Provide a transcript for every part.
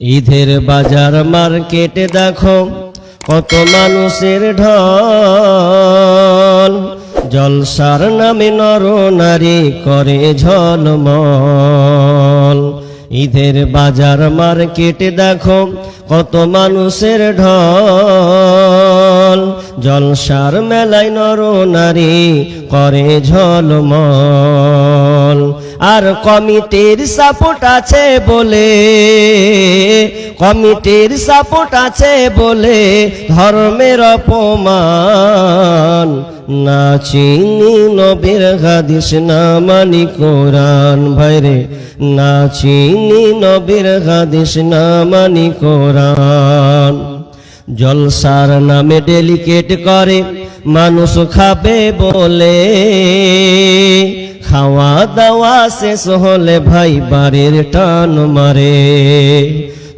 ঈদের বাজার মার্কেটে দেখো কত মানুষের ঢল, জলসার নামে নর নারী করে ঝলমল। ঈদের বাজার মার্কেটে দেখো কত মানুষের ঢল, জলসার মেলায় নর নারী করে ঝলমল। আর কমিটির সাপোর্ট আছে বলে, কমিটির সাপোর্ট আছে বলে ধর্মের অপমান। না চিনি নবীর হাদিস না মানি কোরআন, ভাইরে না চিনি নবীর হাদিস না মানি কোরআন। জলসার নামে ডেলিকেট করে মানুষ খাবে বলে, খাওয়া দাওয়া শেষ হলে ভাই বাড়ির টান মারে।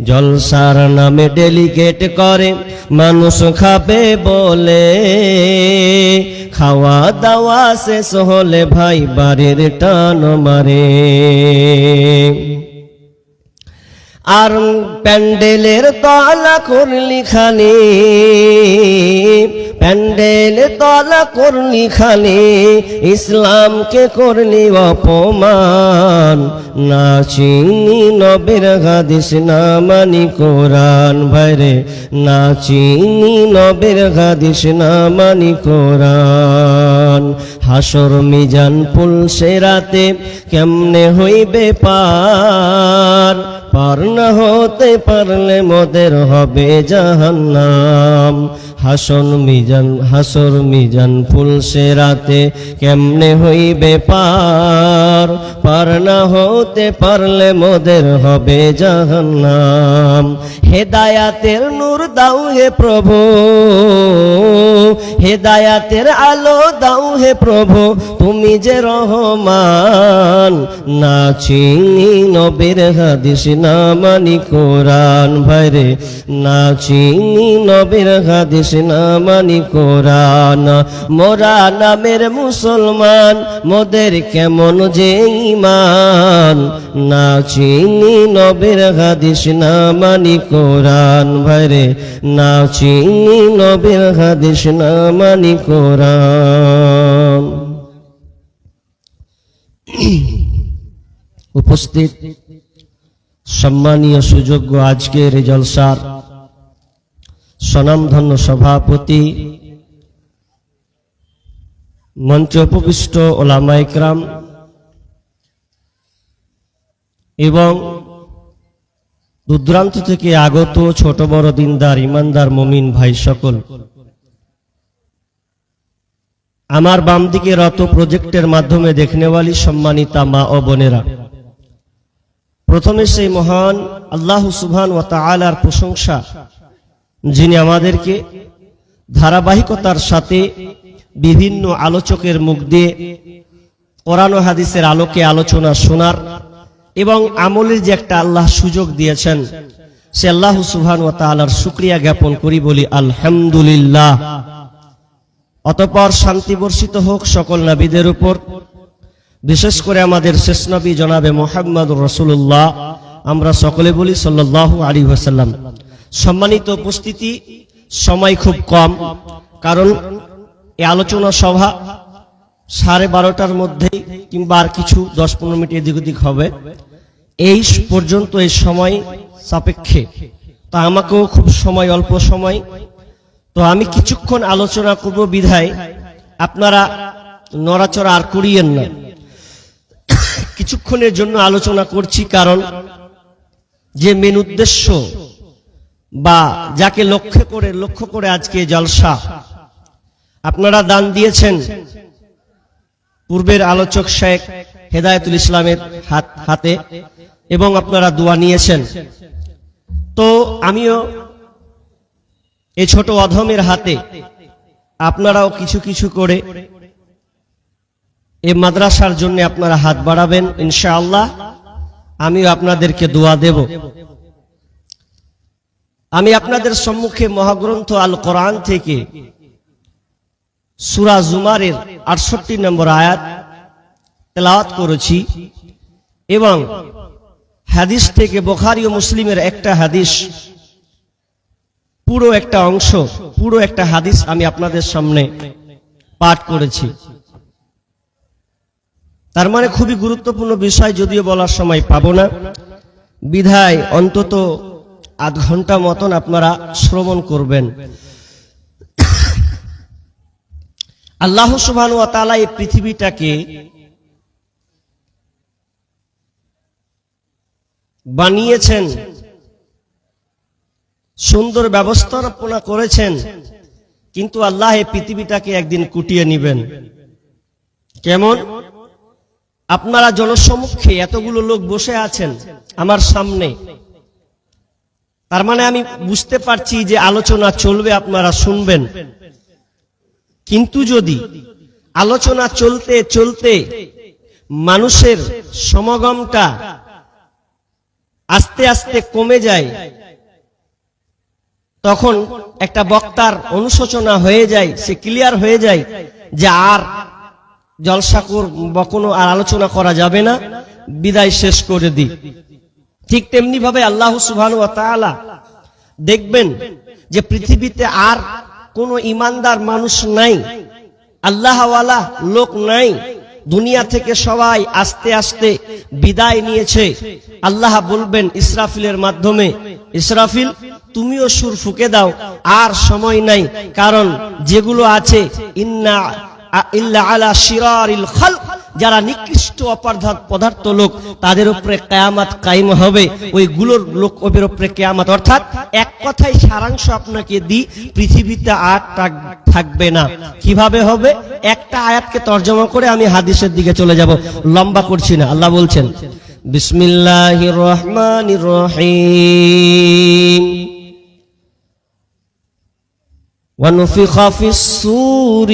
জলসার নামে ডেলিকেট করে মানুষ খাবে বলে, খাওয়া দাওয়া শেষ হলে ভাই বাড়ির টান মারে। আর প্যান্ডেলের তলা করলি খালি, প্যান্ডেল তলা করলি খালি, ইসলামকে করলি অপমান। না চিনি নবীর হাদিস না মানি কোরআন, ভাইরে না চিনি নবীর হাদিস না মানি কোরআন। হাসর মিজান পুলসে রাতে কেমনে হইবে পার, পার না হতে পারলে মোদের হবে জাহান্নাম। হাসর মিজান পুলসে রাতে কেমনে হইবে পার, পার না হতে পারলে মোদের হবে জাহান্নাম। হেদায়াতের নূর দাও হে প্রভু, হেদায়াতের আলো দাও হে প্রভু, তুমি যে রহমান। না চিনি নবীর হাদিস না মানি কোরআন, ভাইরে না চিনি নবীর হাদিস না মানি কোরআন। মোরা নামের মুসলমান, মোদের কেমন যে ঈমান। না চিনি নবীর হাদিস না মানি কোরআন, ভাইরে না চিনি নবীর হাদিস না মানি কোরআন। উপস্থিত সম্মানীয় সুযোগ্য আজকের জলসার স্বনামধন্য সভাপতি, মঞ্চে উপবিষ্ট ওলামা ইকরাম এবং দূরদূরান্ত থেকে আগত ছোট বড় দিনদার ইমানদার মুমিন ভাই সকল, আমার বাম দিকে রত প্রজেক্টের মাধ্যমে দেখনেওয়ালি সম্মানিতা মা ও বোনেরা, প্রথমে সেই মহান আল্লাহ সুবহান ওয়া তাআলার প্রশংসা, যিনি আমাদেরকে ধারাবাহিকতার সাথে বিভিন্ন আলোচকের মুখ দিয়ে কোরআন ও হাদিসের আলোকে আলোচনা শোনার এবং আমলের যে একটা আল্লাহ সুযোগ দিয়েছেন, সে আল্লাহ সুবহান ওয়া তাআলার শুকরিয়া জ্ঞাপন করি, বলি আলহামদুলিল্লাহ। অতঃপর শান্তি বর্ষিত হোক সকল নবীদের উপর, বিশেষ করে আমাদের শেষ নবী জনাবে মুহাম্মদুর রাসূলুল্লাহ, আমরা সকলে বলি সাল্লাল্লাহু আলাইহি ওয়াসাল্লাম। সম্মানিত উপস্থিতি, সময় খুব কম, কারণ এই আলোচনা সভা 12:30টার মধ্যেই কিংবা আর কিছু 10-15 মিনিট এদিক ওদিক হবে, এই পর্যন্ত এই সময় সাপেক্ষে। তা আমাকেও খুব সময়, অল্প সময়, তো আমি কিছুক্ষণ আলোচনা করব বিধায় আপনারা নড়াচড়া আর করিয়েন না। কিছুক্ষণের জন্য আলোচনা করছি, কারণ যে মেন উদ্দেশ্য বা যাকে লক্ষ্য করে আজকে জলসা, আপনারা দান দিয়েছেন পূর্বের আলোচক শেখ হেদায়েতুল ইসলামের হাতে এবং আপনারা দোয়া নিয়েছেন। তো আমিও এই ছোট অধমের হাতে, আপনারাও কিছু কিছু করে এই মাদ্রাসার জন্য আপনারা হাত বাড়াবেন ইনশাআল্লাহ, আমিও আপনাদেরকে দোয়া দেব। আমি আপনাদের সম্মুখে মহাগ্রন্থ আল কোরআন থেকে সূরা জুমারের 68 নম্বর আয়াত তেলাওয়াত করেছি এবং হাদিস থেকে, বুখারী ও মুসলিমের একটা হাদিস, পুরো একটা অংশ, পুরো একটা হাদিস আমি আপনাদের সামনে পাঠ করেছি। তার মানে খুবই গুরুত্বপূর্ণ বিষয়, যদিও বলার সময় পাবো না, বিধায় অন্তত আধ ঘন্টা মতন আপনারা শ্রবণ করবেন। আল্লাহ সুবহানাহু ওয়া তাআলা এই পৃথিবীটাকে বানিয়েছেন, সুন্দর ব্যবস্থাপনা করেছেন, কিন্তু আল্লাহ এই পৃথিবীটাকে একদিন কুটিয়ে নেবেন। কেমন? আপনারা জনসমক্ষে এতগুলো লোক বসে আছেন আমার সামনে, তার মানে আমি বুঝতে পারছি যে আলোচনা চলবে, আপনারা শুনবেন। কিন্তু যদি আলোচনা চলতে চলতে মানুষের সমাগমটা আস্তে আস্তে কমে যায়, তখন একটা বক্তার অনুশোচনা হয়ে যায়, সে ক্লিয়ার হয়ে যায় যে আর জলসা বা কোনো আর আলোচনা করা যাবে না, বিদায় শেষ করে দিই। ঠিক তেমনি ভাবে আল্লাহ সুবহানাহু ওয়া তাআলা দেখবেন যে পৃথিবীতে আর কোনো ইমানদার মানুষ নাই, আল্লাহওয়ালা লোক নাই, দুনিয়া থেকে সবাই আস্তে আস্তে বিদায় নিয়েছে। আল্লাহ বলবেন ইসরাফিলের মাধ্যমে, ইসরাফিল তুমিও সুর ফুঁকে দাও, আর সময় নাই, কারণ যেগুলো আছে ইন্না ইল্লা আলা শিরারিল খালক, যারা নিকৃষ্ট অপদার্থ লোক, তাদের উপরে কিয়ামত কায়েম হবে, ওইগুলোর লোকের উপরে কিয়ামত। অর্থাৎ এক কথায় সারাংশ আপনাকে দিই, পৃথিবীতে আর থাকবে না। কিভাবে হবে? একটা আয়াতকে তরজমা করে আমি হাদিসের দিকে চলে যাব, লম্বা করছি না। আল্লাহ বলছেন বিসমিল্লাহির রহমানির রহিম, وَنُفِخَ فِي الصُّورِ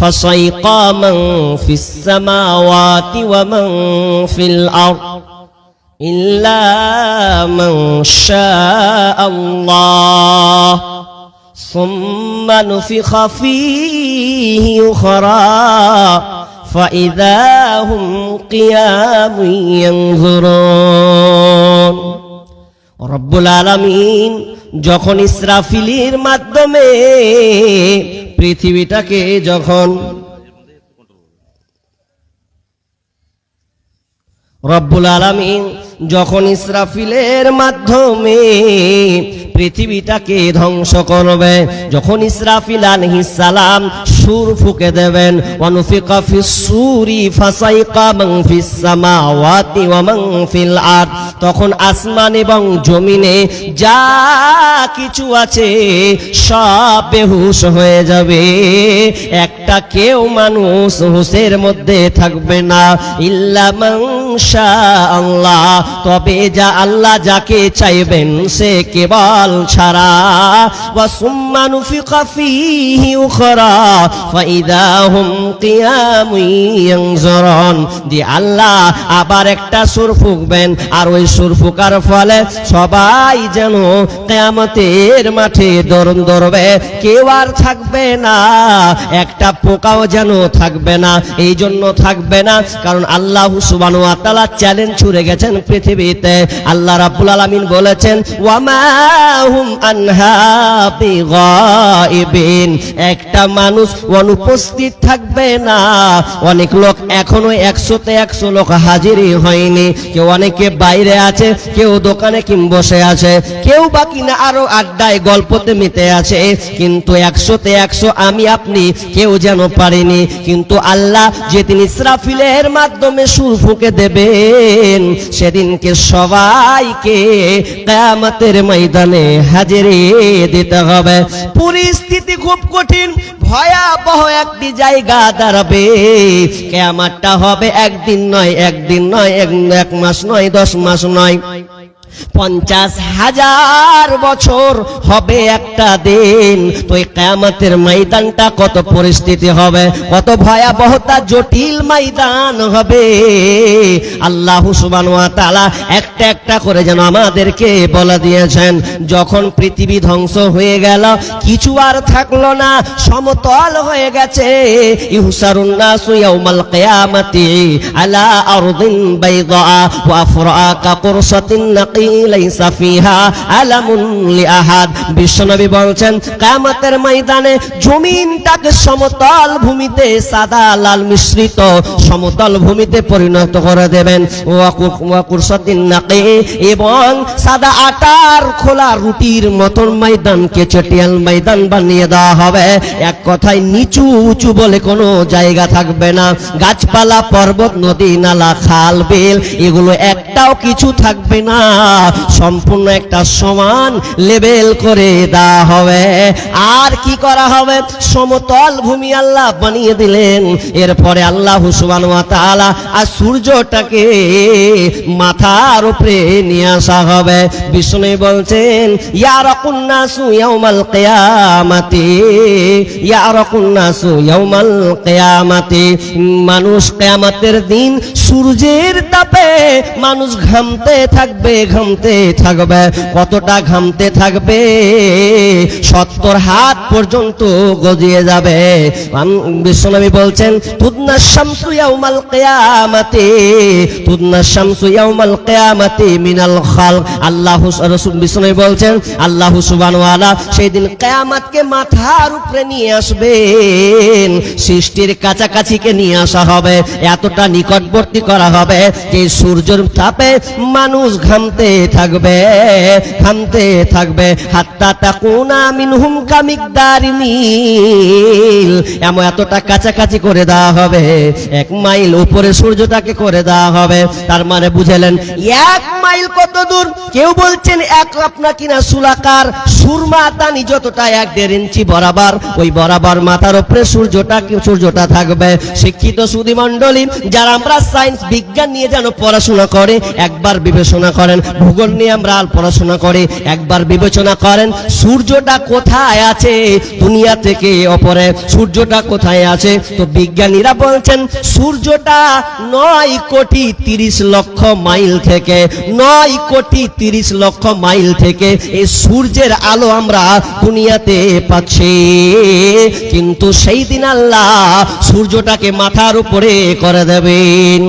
فَصَعِقَ مَن فِي السَّمَاوَاتِ وَمَن فِي الْأَرْضِ إِلَّا مَن شَاءَ اللَّهُ ثُمَّ نُفِخَ فِيهِ أُخْرَى فَإِذَا هُمْ قِيَامٌ يَنظُرُونَ। রব্বুল আলামিন যখন ইসরাফিলের মাধ্যমে পৃথিবীটাকে যখন রব্বুল আলামিন যখন ইসরাফিলের মাধ্যমে পৃথিবীটাকে ধ্বংস করবে, যখন ইসরাফিল আলাইহিস সালাম সুর ফুঁকে দেবেন, ওয়ানুফিকা ফিস সূরি ফাসাইকা মান ফিস সামাওয়াতি ওয়া মান ফিল আরদ, তখন আসমান এবং জমিনে যা কিছু আছে সব বেহুশ হয়ে যাবে, একটা কেউ মানুষ হুশের মধ্যে থাকবে না। ইল্লা মান শাআল্লাহ, তবে যা আল্লাহ যাকে চাইবেন সে কেবল ছাড়া। ওয়া সুম্মা নুফিকা ফীহি উখরা ফাইদা হুম কিয়ামুন ইয়ানজুরুন, যে আল্লাহ আবার একটা সুর ফুঁকবেন, আর ওই সুর ফুঁকার ফলে সবাই যেন কিয়ামতের মাঠে দরুন ধরবে, কেউ আর থাকবে না, একটা পোকাও যেন থাকবে না। এই জন্য থাকবে না কারণ আল্লাহ সুবহানাহু ওয়া তাআলা চ্যালেঞ্জ ছুড়ে গেছেন পৃথিবীতে। আল্লাহ রাব্বুল আলামিন বলেছেন ওয়ামা হুম আনহা বিগাইবিন, একটা মানুষ অনুপস্থিত থাকবে না। অনেক লোক এখনো 100তে 100 লোক হাজিরই হয়নি, কেউ অনেকে বাইরে আছে, কেউ দোকানে বসে আছে, কেউ বাকি না আরো আড্ডায় গল্পতে মেতে আছে, কিন্তু 100তে 100 আমি আপনি কেউ যেন পারিনি। কিন্তু আল্লাহ যেদিন ইসরাফিলের মাধ্যমে সুর ফুঁকে দেবেন, সেদিনকে সবাইকে কিয়ামতের ময়দানে হাজিরি দিতে হবে। পরিস্থিতি খুব কঠিন, ভয়াবহ একটি জায়গা দাঁড়াবে। কিয়ামতটা হবে একদিন নয়, একদিন নয়, 1 মাস নয়, 10 মাস নয়, 50,000 বছর হবে একটা দিন। তো এই কিয়ামতের ময়দানটা কত পরিস্থিতি হবে, কত ভয়াবহতা জটিল ময়দান হবে। আল্লাহ সুবহানাহু ওয়া তাআলা একটা একটা করে যেন আমাদেরকে বলে দিয়েছেন। যখন পৃথিবী ধ্বংস হয়ে গেল, কিছু আর থাকলো না, সমতল হয়ে গেছে। ইহসারুন নাসু ইয়াউমাল কিয়ামাতি আলা আরদিন বাইদা ওয়া আফরাকা কুরসাতিন নাকি লাইসা ফিহা আলামুন লিআহাদ। বিশ্বনবী বলছেন কিয়ামতের ময়দানে জমিনটাকে সমতল ভূমিতে, সাদা লাল মিশ্রিত সমতল ভূমিতে পরিণত করে দেবেন। ওয়া কুরসাতিন নাকি, এবং সাদা আটার খোলা রুটির মতন ময়দানকে চটিয়াল ময়দান বানিয়ে দেওয়া হবে। এক কথায় নিচু উঁচু বলে কোনো জায়গা থাকবে না। গাছপালা, পর্বত, নদী, নালা, খাল, বিল এগুলো একটাও কিছু থাকবে না। সম্পূর্ণ একটা সমান লেভেল করে দেওয়া হবে। আর কি করা হবে? সমতল ভূমি আল্লাহ বানিয়ে দিলেন। এরপরে আল্লাহ সুবহানাহু ওয়া তাআলা আর সূর্যটাকে মাথার উপরে নিয়ে আসা হবে। বিষ্ণু বলছেন ইয়ারাকুন নাসু ইয়াউমাল কিয়ামাতি, ইয়ারাকুন নাসু ইয়াউমাল কিয়ামাতি। মানুষ কিয়ামতের দিন সূর্যের তাপে মানুষ ঘামতে থাকবে, ঘামতে থাকবে। কতটা ঘামতে থাকবে? 70 হাত পর্যন্ত গজিয়ে যাবে। বিশ্বনবী বলছেন তুদনা শামসু ইয়াউমাল কিয়ামাতি, তুদনা শামসু ইয়াউমাল কিয়ামাতি মিনাল খালক। আল্লাহ রাসূল বিশ্বনবী বলছেন আল্লাহ সুবহানাহু ওয়া তাআলা সেই দিন কিয়ামতকে মাথার উপরে নিয়ে আসবেন। সৃষ্টির কাছাকাছিকে নিয়ে আসা হবে, এতটা নিকটবর্তী করা হবে যে সূর্যের তাপে মানুষ ঘামতে থাকবে, ঘামতে থাকবে। হাত্তা তাকুনা মিনহুম কামিকদারি মিল, এমন এতটা কাছাকাছি করে দেওয়া হবে। 1 মাইল উপরে সূর্যটাকে করে দেওয়া হবে। তার মানে বুঝলেন 1 মাইল কত দূর? কেউ বলছেন আপনার কিনা সুলাকার সুরমা দানি যতটা 1.5 ইঞ্চি বরাবর, ওই বরাবর মাথার উপরে সূর্যটা থাকবে। শিক্ষিত সুধী মণ্ডলী, যারা আমরা সায়েন্স বিজ্ঞান নিয়ে যেন পড়াশোনা করে একবার বিবেচনা করেন, ভূগোল নিয়ে আমরা পড়াশোনা করে একবার বিবেচনা করেন সূর্যটা কোথায় আছে দুনিয়া থেকে অপরে, সূর্যটা কোথায় আছে? তো বিজ্ঞানীরা বলছেন সূর্যটা 9 কোটি 30 লক্ষ মাইল থেকে, 9 কোটি 30 লক্ষ মাইল থেকে এই সূর্যের আলো আমরা দুনিয়াতে পাচ্ছি। কিন্তু সেই দিন আল্লাহ সূর্যটাকে মাথার উপরে করে দেবেন।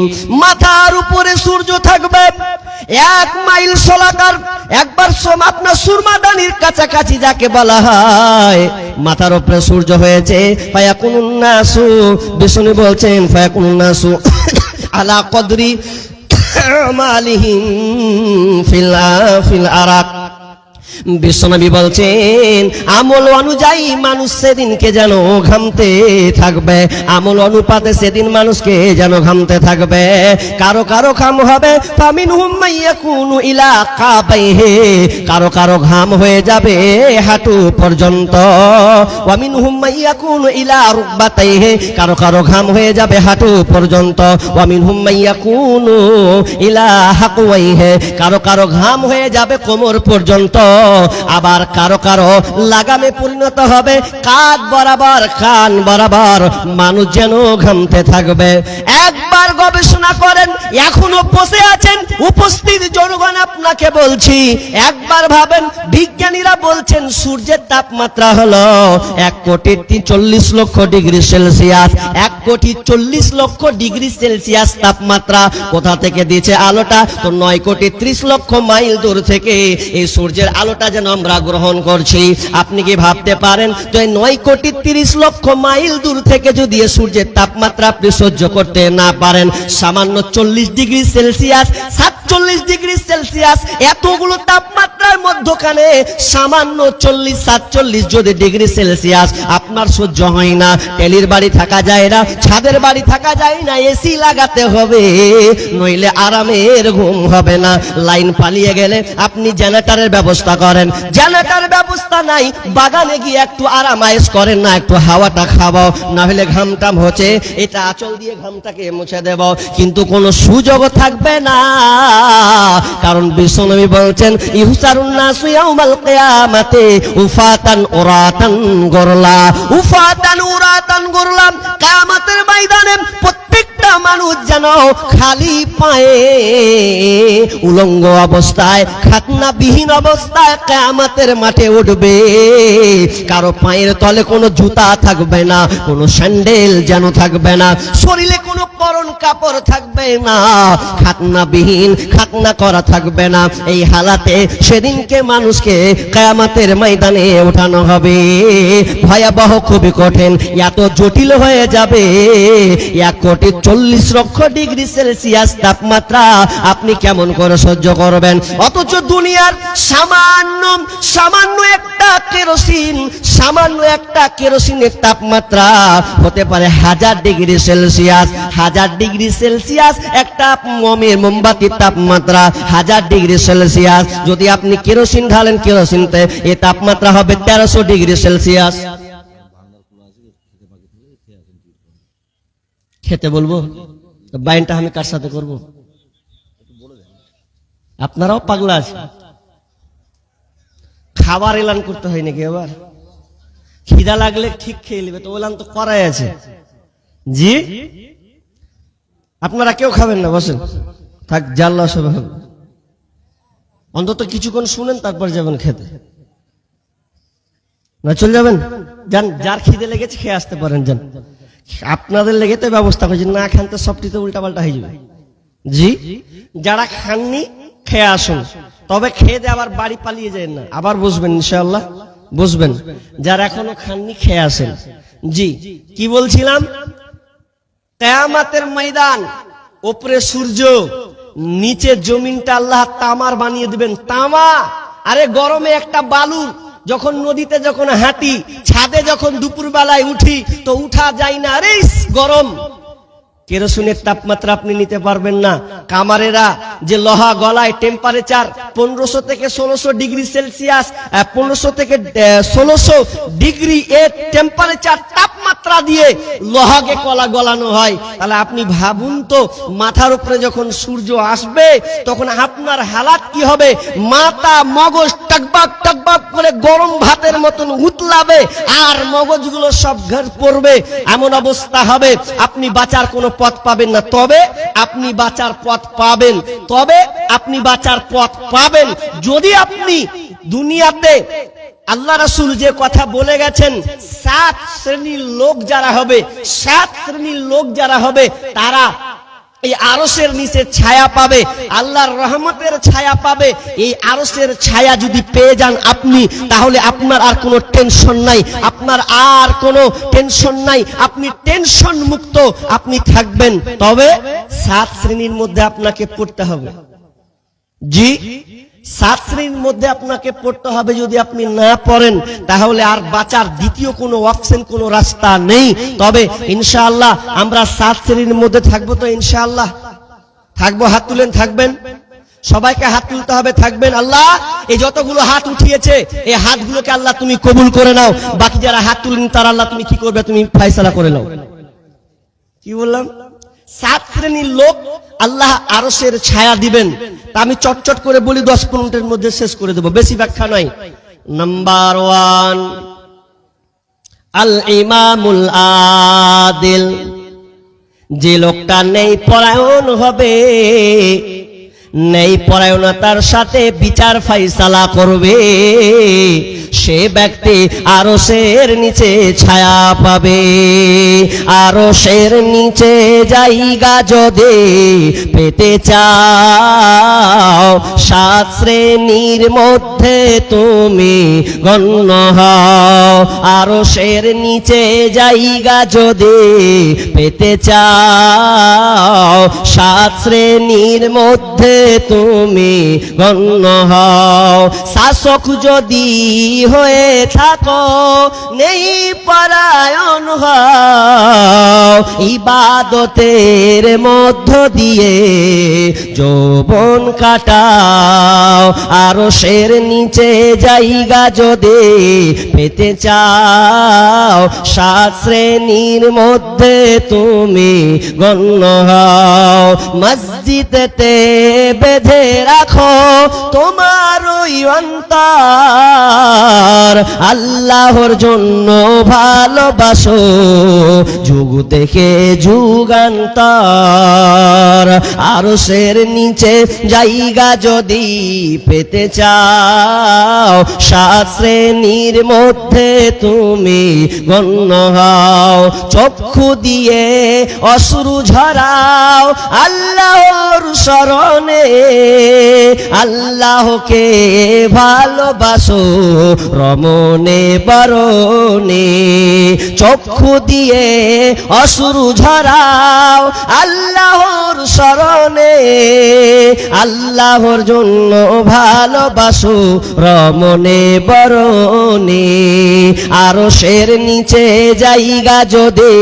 মাথার উপরে সূর্য থাকবে 1 মাইল সোলাকার। একবার আপনার সুরমাদানির কাছাকাছি যাকে বলা হয়, মাথার উপরে সূর্য হয়েছে। ফায়াকুনুন নাসু, বিষ্ণু বলছেন ফায়াকুনুন নাসু আলা কদরি আমালিহিম ফিল আরাক। বিশ্বনবী বলছেন আমল অনুযায়ী মানুষ সেদিনকে যেন ঘামতে থাকবে, আমল অনুপাতে সেদিন মানুষকে যেন ঘামতে থাকবে। কারো কারো ঘাম হবে ফামিনহুম মাইয়াকুনু ইলা কাবাইহি, কারো কারো ঘাম হয়ে যাবে হাঁটু পর্যন্ত। ওয়ামিনহুম মাইয়াকুনু ইলা রুকবাতাইহি, কারো কারো ঘাম হয়ে যাবে হাঁটু পর্যন্ত। ওয়ামিনহুম মাইয়াকুনু ইলা হাকওয়াইহি, কারো কারো ঘাম হয়ে যাবে কোমর পর্যন্ত। আবার কারো কারো লাগামে পরিণত হবে কাঁধ বরাবর, কান বরাবর মানুষ যেন ঘামতে থাকবে। একবার গবেষণা করেন, এখনো বসে আছেন উপস্থিত জনগণ, আপনাকে বলছি একবার ভাবেন, বিজ্ঞানীরা বলছেন সূর্যের তাপমাত্রা হলো 1 কোটি 40 লক্ষ ডিগ্রি সেলসিয়াস। 1 কোটি 40 লক্ষ ডিগ্রি সেলসিয়াস তাপমাত্রা। কোথা থেকে দিয়েছে আলোটা? তো 9 কোটি 30 লক্ষ মাইল দূর থেকে এই সূর্যের আলোটা যেন আমরা গ্রহণ করছি। আপনি কি ভাবতে পারেন যে 9 কোটি 30 লক্ষ মাইল দূর থেকে যদি সূর্যের তাপমাত্রা আপনি সহ্য করতে না পারেন, সামান্য 40 ডিগ্রি সেলসিয়াস, 47 ডিগ্রি সেলসিয়াস, এতগুলো তাপমাত্রার মধ্যে মধ্যখানে সামান্য 40-47 যদি ডিগ্রি সেলসিয়াস আপনার সহ্য হয় না, টেলির বাড়ি থাকা যায় না, ছাদের বাড়ি থাকা যায় না, এসি লাগাতে হবে, নইলে আরামের ঘুম হবে না। লাইন পালিয়ে গেলে আপনি জেনারেটরের ব্যবস্থা করেন, জেনারেটর ব্যবস্থা নাই, বাগানে গিয়ে একটু আরামায়েশ করেন না, একটু হাওয়াটা খাওয়াও, না হলে ঘামটাম হচ্ছে, এটা আঁচল দিয়ে ঘামটাকে মুছে দেব, কিন্তু কোনো সুযোগ থাকবে না। কারণ বিশ্বনবী বলছেন ইহসারুন নাসু ইয়াউমাল কিয়ামাতি উফাতান উরাতান গুরলা, উফাতান উরাতান গুরলা, কিয়ামতের ময়দানে প্রত্যেকটা মানুষ যেন খালি পায়ে উলঙ্গ অবস্থায়, খাতনাবিহীন অবস্থায় কিয়ামতের মাঠে উঠবে। কারো পায়ের তলে কোনো জুতা থাকবে না, কোনো স্যান্ডেল যেন থাকবে না, শরীরে কোনো পরন কাপড় থাকবে না, খাতনাবিহীন, খাতনা করা থাকবে না। এই হালাতে সেদিনকে মানুষকে কিয়ামতের ময়দানে ওঠানো হবে। ভয়াবহ, খুবই কঠিন, এত জটিল হয়ে যাবে। 1,40,00,000 তাপমাত্রা আপনি কেমন করে সহ্য করবেন? অথচ দুনিয়ার সামান্য একটা কেরোসিনের তাপমাত্রা হতে পারে 1000 ডিগ্রি সেলসিয়াস। 1000 ডিগ্রি সেলসিয়াস একটা মোমবাতির তাপমাত্রা 1000 ডিগ্রি সেলসিয়াস। যদি আপনি কেরোসিন ঢালেন কেরোসিনতে, এই তাপমাত্রা হবে 1300 ডিগ্রি সেলসিয়াস। খেতে বলবো, বাইনটা আমি কার সাথে করব? আপনারাও পাগলা আছে। খাবার এলান করতে হয় নাকি? এবার খিদা লাগলে ঠিক খেয়ে নেবে, তো এলান তো করাই আছে। জি, আপনারা কেউ খাবেন না, বসেন, থাক, জাল্লা সব হবে। অন্তত কিছুক্ষণ শুনেন, তারপর যাবেন খেতে, না চলে যাবেন? যান, যার খিদে লেগেছে খেয়ে আসতে পারেন, যান। আপনাদের লেগে তো ব্যবস্থা করেছি, না খান তো সবটিতে উল্টা পাল্টা হয়ে যাবে। জি, যারা খাননি খেয়ে আসুন, তবে খেয়ে দিয়ে আবার বাড়ি পালিয়ে যায় না, আবার বসবেন, ইনশাআল্লাহ বসবেন। যারা এখনো খাননি খেয়ে আসেন। জি, কি বলছিলাম? কিয়ামতের ময়দান, উপরে সূর্য, নিচে জমিনটা আল্লাহ তামার বানিয়ে দিবেন। তামা, আরে গরমে একটা বালু, যখন নদীতে যখন হাঁটি, ছাদে যখন দুপুর বেলায় উঠি, তো উঠা যায় না, আরে গরম। কেরোসিনের তাপমাত্রা আপনি নিতে পারবেন না। কামারেরা যে লোহা গলায় টেম্পারেচার 1500 থেকে 1600 ডিগ্রি সেলসিয়াস, 1500 থেকে 1600 ডিগ্রি এর টেম্পারেচার তাপমাত্রা দিয়ে লোহাকে কলা গলানো হয়। তাহলে আপনি ভাবুন তো, মাথার উপরে যখন সূর্য আসবে তখন আপনার হালাত কি হবে? মাথা মগজ টকবক টকবক করে গরম ভাতের মতন উতলাবে, আর মগজগুলো সব ঘর পড়বে, এমন অবস্থা হবে আপনি বাঁচার কোনো পথ পাবেন না। তবে আপনি বাঁচার পথ পাবেন, যদি আপনি দুনিয়াতে আল্লাহ রাসূল যে কথা বলে গেছেন, 7 শ্রেণীর লোক যারা হবে তারা এই আরশের নিচে ছায়া পাবে, আল্লাহর রহমতের ছায়া পাবে। এই আরশের ছায়া যদি পেয়ে যান আপনি, তাহলে আপনার আর কোনো টেনশন নাই, আপনি টেনশন মুক্ত আপনি থাকবেন। তবে 7 শ্রেণীর মধ্যে আপনাকে পড়তে হবে। জি, 7 শ্রেণীর মধ্যে আপনাকে পড়তে হবে। যদি আপনি না পড়েন তাহলে আর বাঁচার দ্বিতীয় কোনো অপশন, কোনো রাস্তা নেই। তবে ইনশাআল্লাহ আমরা 7 শ্রেণীর মধ্যে থাকবো, তো ইনশাআল্লাহ থাকবো। হাত তুলেন, থাকবেন, সবাইকে হাত তুলতে হবে, থাকবেন। আল্লাহ, এই যতগুলো হাত উঠিয়েছে এই হাতগুলোকে আল্লাহ তুমি কবুল করে নাও। বাকি যারা হাত তুলেন তারা আল্লাহ তুমি কি করবে, তুমি ফয়সালা করে নাও। কি বললাম? 7 শ্রেণীর লোক আল্লাহ আরশের ছায়া দিবেন। তা আমি চটচট করে বলি, 10 মিনিটের মধ্যে শেষ করে দেব, বেশি ব্যাখ্যা নাই। নাম্বার 1, আল ইমামুল আদিল। যে লোকটা নেই পরায়ণ হবে, নেই পরায়ণতার সাথে বিচার ফাইসালা করবে, সে ব্যক্তি আরশের নিচে ছায়া পাবে। আরশের নিচে জায়গা যদি পেতে চাও, 7 শ্রেণীর মধ্যে তুমি গণ্য হও। আরশের নিচে জায়গা যদি পেতে চাও, 7 শ্রেণীর মধ্যে তুমি গণ্য হও। শাসক যদি হয়ে থাকো নেই পরায়ণ হও, ইবাদতের মধ্য দিয়ে যৌবন কাটাও। আরশের নিচে জায়গা যদি পেতে চাও, 7 শ্রেণীর মধ্যে তুমি গণ্য হও। মসজিদেতে বেঁধে রাখো তোমার ওই অন্তর, আল্লাহর জন্য ভালোবাসো যুগ থেকে যুগান্তর। আরশের নিচে জায়গা যদি পেতে চাও, 7 শ্রেণীর মধ্যে তুমি গণ্য হও। চক্ষু দিয়ে অশ্রু ঝরাও আল্লাহর শরণে, আল্লাহকে ভালোবাসো রমনে বরণে। চক্ষু দিয়ে অশ্রু ঝরাও আল্লাহর শরণে, আল্লাহর জন্য ভালোবাসো রমনে বরণে। আরশের নিচে জায়গা যদি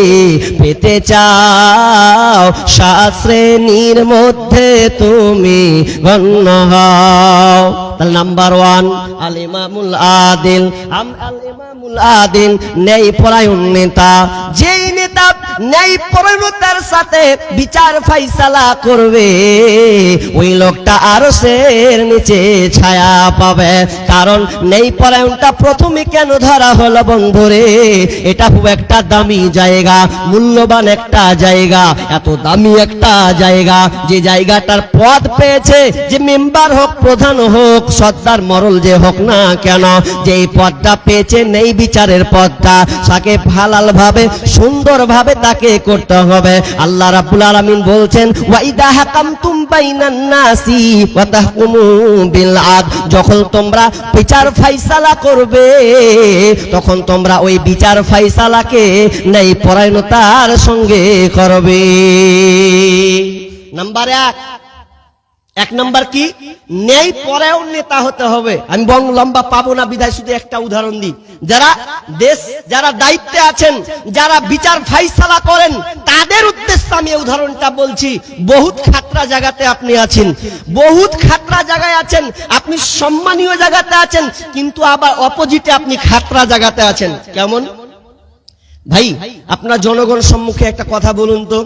পেতে চাও, 7 শ্রেণীর মধ্যে তুমি গণ্য হও। তাহলে নাম্বার 1 আল ইমামুল আদিল। আল ইমামুল আদিল ন্যায় পরায়ণ নেতা, যেই নেতা ন্যায় পরায়ণতার সাথে বিচার ফাইসালা করবে, ওই লোকটা আরশের নিচে ছায়া পাবে। কারণ ন্যায় পরায়ণটা প্রথমে কেন ধরা হলো বন্ধুরে? এটা খুব একটা দামি জায়গা, মূল্যবান একটা জায়গা, এত দামি একটা জায়গা যে জায়গাটার পদ পেয়েছে, যে মেম্বার হোক, প্রধান হোক, সর্দার মরল যে হোক না কেন, যে এই পদটা পেয়েছে নেই বিচারের পদটা, তাকে হালাল ভাবে সুন্দর ভাবে তাকে করতে হবে। আল্লাহ রাব্বুল আলামিন বলছেন, ওয়াইদা হাকামতুম বাইনান নাসি ওয়া তাহকুমু বিল আদল, যখন তোমরা বিচার ফাইসালা করবে তখন তোমরা ওই বিচার ফাইসালাকে নেই পরায়ণতার সঙ্গে করবে। নাম্বার 1 নাম্বার কি? ন্যায় পরায়ণ নেতা হতে হবে। আমি বং লম্বা পাবো না বিধায় শুধু একটা উদাহরণ দিই। যারা দায়িত্বে আছেন, যারা বিচার ফাইসালা করেন, তাদের উদ্দেশ্যে আমি এই উদাহরণটা বলছি। বহুত খাতরা জায়গাতে আপনি আছেন, বহুত খাতরা জায়গায় আছেন, আপনি সম্মানীয় জায়গাতে আছেন, কিন্তু আবার অপোজিটে আপনি খাতরা জায়গাতে আছেন। কেমন ভাই? আপনার জনগণ সম্মুখে একটা কথা বলুন তো,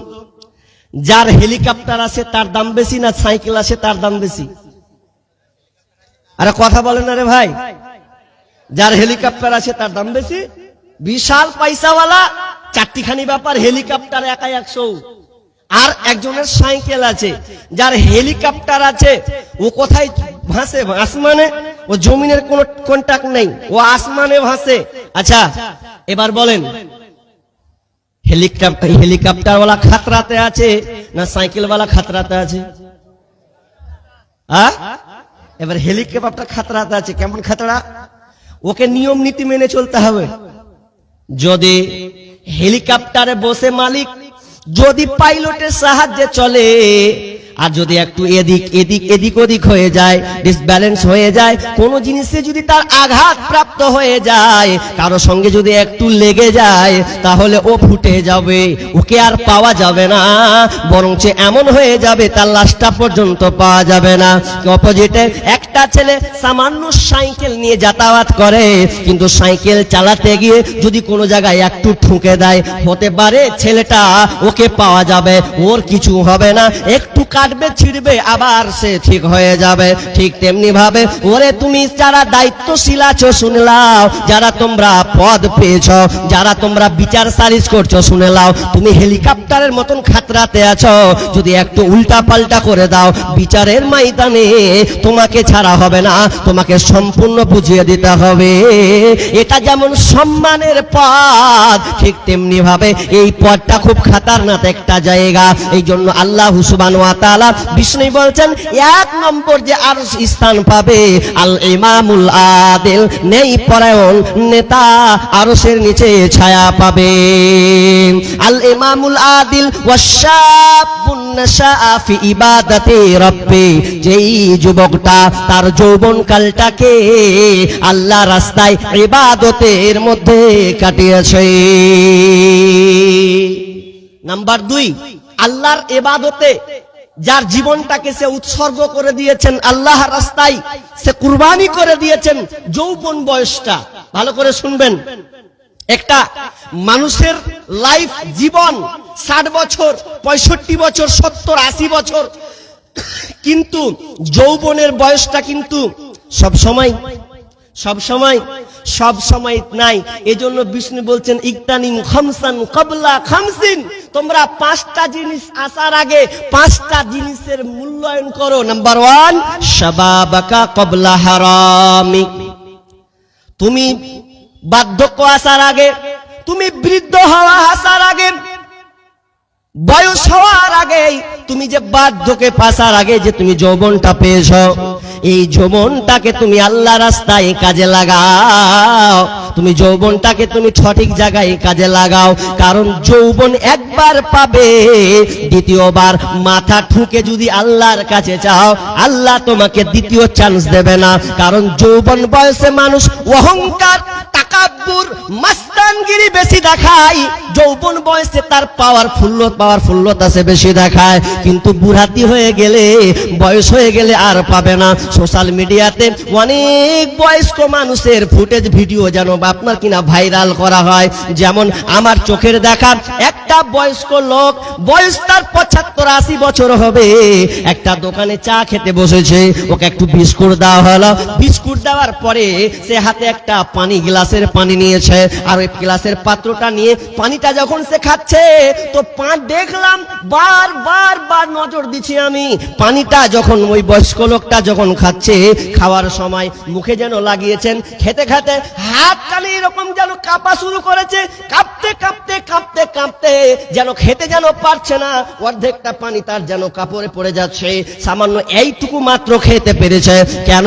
যার হেলিকপ্টার আছে তার দাম বেশি না সাইকেল আছে তার দাম বেশি? আরে কথা বলেন না রে ভাই। যার হেলিকপ্টার আছে তার দাম বেশি। বিশাল পয়সাওয়ালা, 4টিখানি ব্যাপার, হেলিকপ্টার একাই 100। আর একজনের সাইকেল আছে, যার হেলিকপ্টার আছে ও কোথায় ভাসে? আসমানে। ও জমিনের কোনো কন্টাক্ট নেই, ও আসমানে ভাসে। আচ্ছা এবার বলেন, হেলিকপ্টার वाला खतराते আছে না সাইকেল वाला खतराते আছে? এবার হেলিকপ্টার खतराते আছে। কেমন खतरा? ওকে নিয়ম নীতি মেনে চলতে হবে। যদি হেলিকপ্টারে বসে মালিক যদি পাইলটের সাহায্যে চলে, আর যদি একটু এদিক ওদিক হয়ে যায়, ডিসব্যালেন্স হয়ে যায়, কোন জিনিসে যদি তার আঘাত প্রাপ্ত হয়ে যায়, কারো সঙ্গে যদি একটু লেগে যায়, তাহলে ও ফুটে যাবে, ওকে আর পাওয়া যাবে না, বরঞ্চ এমন হয়ে যাবে তার লাশটা পর্যন্ত পাওয়া যাবে না। অপোজিটে একটা ছেলে সামান্য সাইকেল নিয়ে যাতায়াত করে, কিন্তু সাইকেল চালাতে গিয়ে যদি কোনো জায়গায় একটু ঠুকে দেয়, হতে পারে ছেলেটা ওকে পাওয়া যাবে, ওর কিছু হবে না, একটু কাটবে ছিড়বে আবার সে ঠিক হয়ে যাবে। ঠিক তেমনি ভাবে ওরে তুমি যারা দায়িত্বশীল আছো শুনে নাও, যারা তোমরা পদ পেয়েছো, যারা তোমরা বিচার সালিশ করছো শুনে নাও, তুমি হেলিকপ্টারের মতন খাতরাতে আছো, যদি একটু উল্টা পাল্টা করে দাও বিচারের ময়দানে তোমাকে ছাড়া করা হবে না, তোমাকে সম্পূর্ণ বুঝিয়ে দিতে হবে। এটা যেমন সম্মানের পথ, ঠিক তেমনি ভাবে এই পথটা খুব খাতারনাক একটা জায়গা। এই জন্য আল্লাহ সুবহানাহু ওয়া তাআলা বিষ্ণু বলছেন, এক নম্বর যে আরশ স্থান পাবে আল ইমামুল আদিল, নেই পরায়ণ নেতা আরশের নিচে ছায়া পাবে। আল ইমামুল আদিল ওয়াশাবুন নাশাআ ফি ইবাদাতি রাব্বি, যেই যুবকটা তার যৌবনকালটাকে আল্লাহ রাস্তায় ইবাদতের মধ্যে কাটিয়েছে। নাম্বার 2, আল্লাহর ইবাদতে যার জীবনটাকে সে উৎসর্গ করে দিয়েছেন আল্লাহ রাস্তায়, সে কুরবানি করে দিয়েছেন যৌবন বয়সটা। ভালো করে শুনবেন, একটা মানুষের লাইফ জীবন 60 বছর, 65 বছর, 70, 80 বছর, কিন্তু যৌবনের বয়সটা কিন্তু সব সময় নাই। এজন্য বিষ্ণু বলছেন, ইকতানিম খামসান ক্বাবলা খামসিন, তোমরা 5টা জিনিস আসার আগে 5টা জিনিসের মূল্যায়ন করো। নাম্বার 1, শাবাবাকা ক্বাবলা হারামিক, তুমি বার্ধক্য আসার আগে, তুমি বৃদ্ধ হওয়া আসার আগে, বয়স হওয়ার আগে, তুমি যে বার্ধক্যে পাসার আগে যে তুমি যৌবনটা পেয়েছ, এই যৌবনটাকে তুমি আল্লাহ রাস্তায় কাজে লাগাও। তুমি যৌবনটাকে তুমি সঠিক জায়গায় কাজে লাগাও, কারণ যৌবন একবার পাবে, দ্বিতীয়বার মাথা ঠুকে যদি আল্লাহর কাছে চাও, আল্লাহ তোমাকে দ্বিতীয় চান্স দেবে না। কারণ যৌবন বয়সে মানুষ অহংকার, তাকাব্বুর, মাস্তানগিরি বেশি দেখায়। যৌবন বয়সে তার পাওয়ারফুলতা সে বেশি দেখায়, কিন্তু বুড়াতি হয়ে গেলে, বয়স হয়ে গেলে আর পাবে না। সোশ্যাল মিডিয়াতে অনেক বয়স্ক মানুষের ফুটেজ ভিডিও যেন আপনার কিনা ভাইরাল করা হয়। যেমন আমার চোখের দেখা একটা বয়স্ক লোক, বয়স তার 75-80 বছর হবে, একটা দোকানে চা খেতে বসেছে, ওকে একটু বিস্কুট দেওয়া হলো। বিস্কুট দেওয়ার পরে সে হাতে একটা গ্লাসের পানি নিয়েছে, আর ওই গ্লাসের পাত্রটা নিয়ে পানিটা যখন সে খাচ্ছে, তো দেখলাম বার নজর দিচ্ছি আমি, পানিটা যখন ওই বয়স্ক লোকটা যখন খাচ্ছে, খাওয়ার সময় মুখে যেন লাগিয়েছেন, খেতে খেতে হাতখানি এরকম যেন কাঁপা শুরু করেছে, কাঁপতে যেন খেতে যেন পারছে না, অর্ধেকটা পানি তার যেন কাপড়ে পড়ে যাচ্ছে। সামান্য এইটুকু মাত্র খেতে পেরেছে। কেন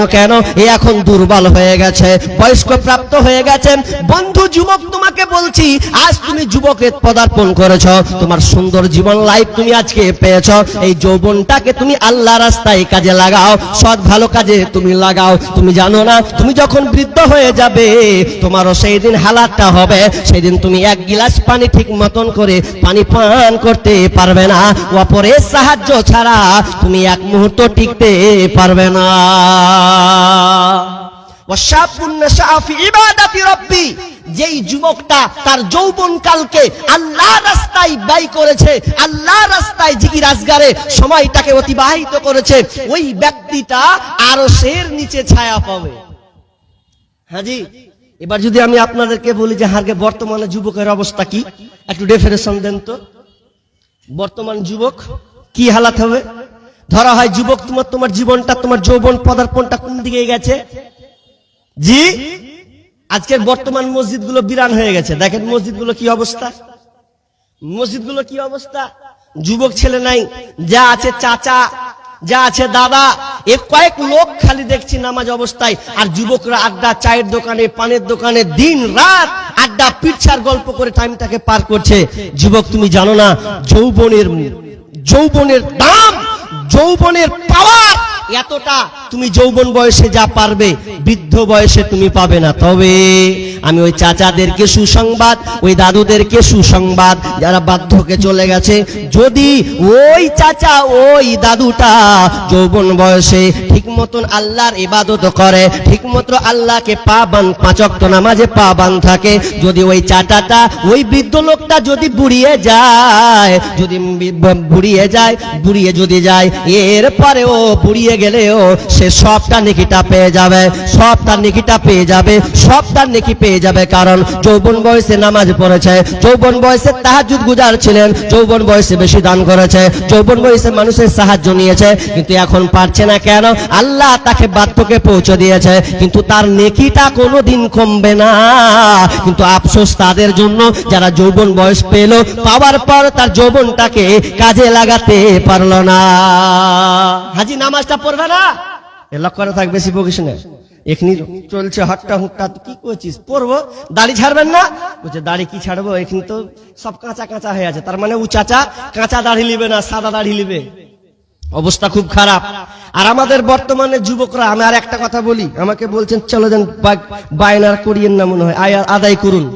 এ এখন দুর্বল হয়ে গেছে, বয়স্ক প্রাপ্ত হয়ে গেছে। বন্ধু যুবক, তোমাকে বলছি, আজ তুমি যুবকে পদার্পণ করেছ, তোমার সুন্দর জীবন লাইফ তুমি আজকে পেয়েছ। এই যৌবনটাকে তুমি আল্লাহ রাস্তায় কাজে লাগাও, সৎ ভালো কাজে তুমি লাগাও। তুমি জানো না, তুমি যখন বৃদ্ধ হয়ে যাবে, তোমারও সেই দিন হালাতটা হবে, সেই দিন তুমি 1 গিলাস পানি ঠিক মতন করে পানি পান করতে পারবে না, অপরের সাহায্য ছাড়া তুমি এক মুহূর্ত টিকতে পারবে না। ওয়াশাবুন নাশাআ ফি ইবাদাতি রাব্বি, যেই যুবকটা তার যৌবন কালকে আল্লাহ রাস্তায় ব্যয় করেছে, আল্লাহ রাস্তায় জিকির আজগারে সময়টাকে অতিবাহিত করেছে, ওই ব্যক্তিটা আরশের নিচে ছায়া পাবে। হাজি, এবার যদি আমি আপনাদেরকে বলি যে হারকে বর্তমানে যুবকের অবস্থা কি, একটু ডেফিনেশন দেন তো। বর্তমান যুবক কি হালাত হবে? ধরা হয় যুবক, তোমার জীবনটা, তোমার যৌবন পদার্পণটা কোন দিকে গেছে? জি, আজকের বর্তমান মসজিদগুলো বিরান হয়ে গেছে। দেখেন মসজিদগুলো কি অবস্থা, যুবক ছেলে নাই, যা আছে চাচা, যা আছে দাদা, এ কয়েক লোক খালি দেখছি নামাজ অবস্থায়। আর যুবকরা আড্ডা, চায়ের দোকানে, পানের দোকানে দিন রাত আড্ডা, পিছার গল্প করে টাইমটাকে পার করছে। যুবক, তুমি জানো না যৌবনের দাম, যৌবনের পাওয়ার এতটা, তুমি যৌবন বয়সে যা পারবে বৃদ্ধ বয়সে তুমি পাবে না। তবে আমি ওই চাচাদেরকে সুসংবাদ, ওই দাদুদেরকে সুসংবাদ, যারা বার্ধক্যে চলে গেছে, যদি ওই চাচা ওই দাদুটা যৌবন বয়সে ঠিক মতন আল্লাহর ইবাদত করে, ঠিক মতো আল্লাহকে পাঁচ ওয়াক্ত নামাজে পাবান থাকে, যদি ওই চাচাটা, ওই বৃদ্ধ লোকটা যদি বুড়িয়ে যায়, এরপরে ও বুড়িয়ে গেলেও সে সে সবটা নেকিটা পেয়ে যাবে, সবটা নেকিটা পেয়ে যাবে, সবটা নেকি পেয়ে যাবে। কারণ যৌবন বয়সে নামাজ পড়েছে, যৌবন বয়সে তাহাজ্জুদ গুজার ছিলেন, যৌবন বয়সে বেশি দান করেছে, যৌবন বয়সে মানুষের সাহায্য নিয়েছে, কিন্তু এখন পারছে না। কেন? আল্লাহ তাকে বার্ধক্যে পৌঁছে দিয়েছে, কিন্তু তার নেকিটা কোনোদিন কমবে না। কিন্তু আফসোস তাদের জন্য যারা যৌবন বয়স পেল, পাওয়ার পর তার যৌবনটাকে কাজে লাগাতে পারলো না। হাজি নামাজটা পড়বে না, এ লক্ষ্য করে থাক, বেশি বকিস না। এখনি চলছে হট্টা হুট্টা, কি করছিস? পড়বো, দাড়ি ছাড়বেন না? বলছে দাড়ি কি ছাড়বো, এখানে তো সব কাঁচা কাঁচা হয়ে আছে। তার মানে ও চাচা কাঁচা দাড়ি নিবে না, সাদা দাড়ি নিবে। অবস্থা খুব খারাপ। আর আমাদের বর্তমানে যুবকরা, আমি আর একটা কথা বলি, আমাকে বলছেন চলো যান বায়নার করিয়েন না, মনে হয় আদায় করুন।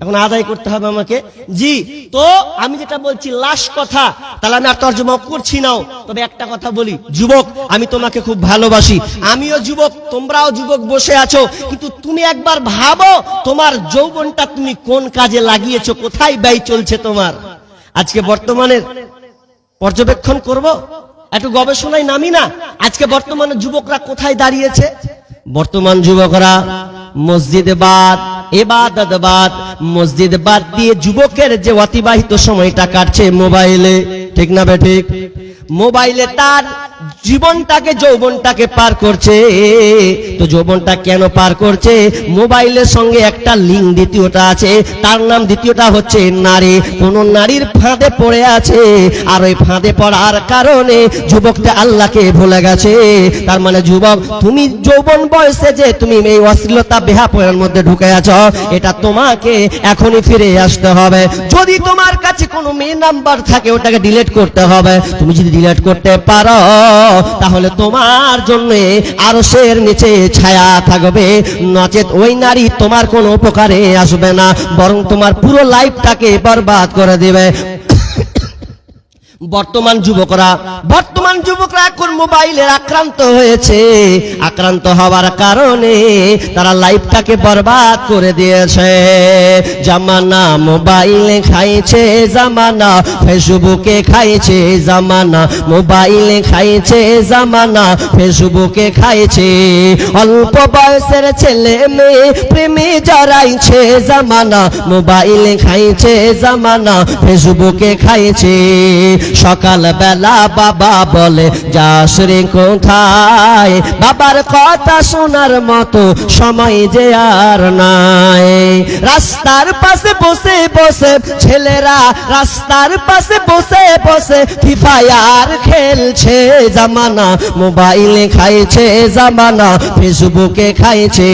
এখন আদায় করতে হবে আমাকে। জি, তো আমি যেটা বলছি লাস্ট কথা, তাহলে আমি আর তর্জমা করছি নাও। তবে একটা কথা বলি, যুবক আমি তোমাকে খুব ভালোবাসি, আমিও যুবক, তোমরাও যুবক বসে আছো, কিন্তু তুমি একবার ভাবো তোমার যৌবনটা তুমি কোন কাজে লাগিয়েছো, কোথায় ব্যয় চলছে তোমার। আজকে বর্তমানের পর্যবেক্ষণ করব, একটু গবেষণায় নামি না। আজকে বর্তমানে যুবকরা কোথায় দাঁড়িয়েছে? বর্তমান যুবকরা মসজিদে বাদ, ইবাদত বাদ, মসজিদ বাদ দিয়ে যুবকের যে অতিবাহিত সময়টা কাটছে মোবাইলে, ঠিক না বেঠিক? মোবাইলে তার জীবনটাকে, যৌবনটাকে পার করছে। তো যৌবনটা কেন পার করছে? মোবাইলের সঙ্গে একটা লিঙ্ক দ্বিতীয়টা আছে, তার নাম দ্বিতীয়টা হচ্ছে নারী। কোন নারীর ফাঁদে পড়ে আছে, আর ওই ফাঁদে পড়ার কারণে যুবকটা আল্লাহকে ভুলে গেছে। তার মানে যুবক, তুমি যৌবন বয়সে যে তুমি এই অশ্লীলতা বেহাপয়ের মধ্যে ঢুকে আছো, এটা তোমাকে এখনই ফিরে আসতে হবে। যদি তোমার কাছে কোনো মেয়ে নাম্বার থাকে, ওটাকে ডিলিট করতে হবে। তুমি যদি ডিলিট করতে পারো, তাহলে তোমার জন্য আরশের নিচে ছায়া থাকবে, নচেত ওই নারী তোমার কোনো উপকারে আসবে না, বরং তোমার পুরো লাইফটাকে বরবাদ করে দেবে। বর্তমান যুবকরা এখন মোবাইলের আক্রান্ত হয়েছে। আক্রান্ত হওয়ার কারণে তারা লাইফটাকে বরবাদ করে দিয়েছে। জামানা মোবাইলে খাইছে, জামানা ফেসবুকে খাইছে, জামানা মোবাইলে খাইছে, জামানা ফেসবুকে খাইছে। অল্প বয়সের ছেলে মেয়ে প্রেমে জড়াইছে, জামানা মোবাইলে খাইছে, জামানা ফেসবুকে খাইছে। সকাল বেলা বাবা বলে যাস রে কোথায়, বাবার কথা শোনার মতো সময় যে আর নাই। রাস্তার পাশে বসে বসে ছেলেরা, রাস্তার পাশে বসে বসে ফ্রি ফায়ার খেলছে, জামানা মোবাইলে খাইছে, জামানা ফেসবুকে খাইছে।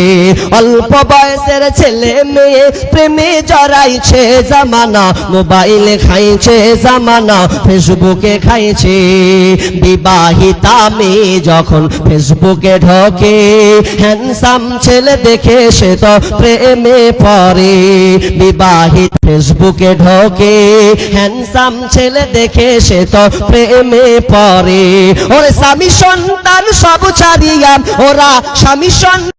অল্প বয়সের ছেলে মেয়ে প্রেমে জড়াইছে, জামানা মোবাইলে খাইছে, জামানা ফেসবুকে খাইছে। বিবাহিতা মেয়ে যখন ফেসবুকে ঢোকে, হ্যান্ডসাম ছেলে দেখে সে তো প্রেমে পড়ে। বিবাহিত ফেসবুকে ঢোকে, হ্যান্ডসাম ছেলে দেখে সে তো প্রেমে পড়ে। ওরে স্বামী সন্তান সব ছাড়িয়া, ওরা স্বামী সন্তান